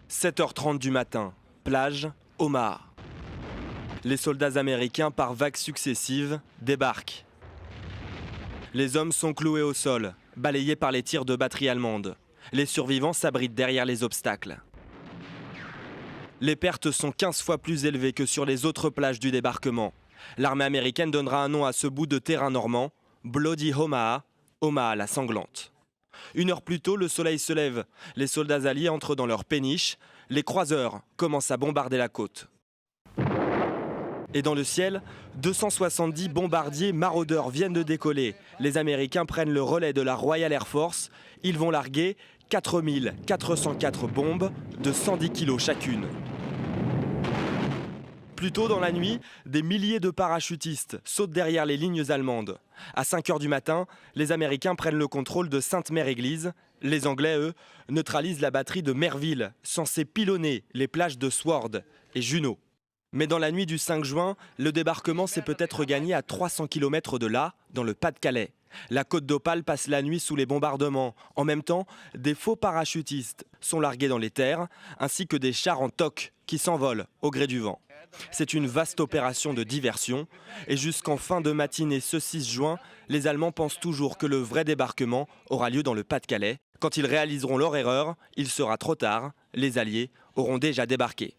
7h30 du matin, plage, Omaha. Les soldats américains, par vagues successives, débarquent. Les hommes sont cloués au sol, balayés par les tirs de batterie allemande. Les survivants s'abritent derrière les obstacles. Les pertes sont 15 fois plus élevées que sur les autres plages du débarquement. L'armée américaine donnera un nom à ce bout de terrain normand, Bloody Omaha, Omaha la sanglante. Une heure plus tôt, le soleil se lève. Les soldats alliés entrent dans leur péniche. Les croiseurs commencent à bombarder la côte. Et dans le ciel, 270 bombardiers maraudeurs viennent de décoller. Les Américains prennent le relais de la Royal Air Force. Ils vont larguer 4404 bombes de 110 kg chacune. Plus tôt dans la nuit, des milliers de parachutistes sautent derrière les lignes allemandes. À 5 h du matin, les Américains prennent le contrôle de Sainte-Mère-Église. Les Anglais, eux, neutralisent la batterie de Merville, censée pilonner les plages de Sword et Juno. Mais dans la nuit du 5 juin, le débarquement s'est peut-être gagné à 300 km de là, dans le Pas-de-Calais. La côte d'Opale passe la nuit sous les bombardements. En même temps, des faux parachutistes sont largués dans les terres, ainsi que des chars en toc qui s'envolent au gré du vent. C'est une vaste opération de diversion. Et jusqu'en fin de matinée ce 6 juin, les Allemands pensent toujours que le vrai débarquement aura lieu dans le Pas-de-Calais. Quand ils réaliseront leur erreur, il sera trop tard. Les Alliés auront déjà débarqué.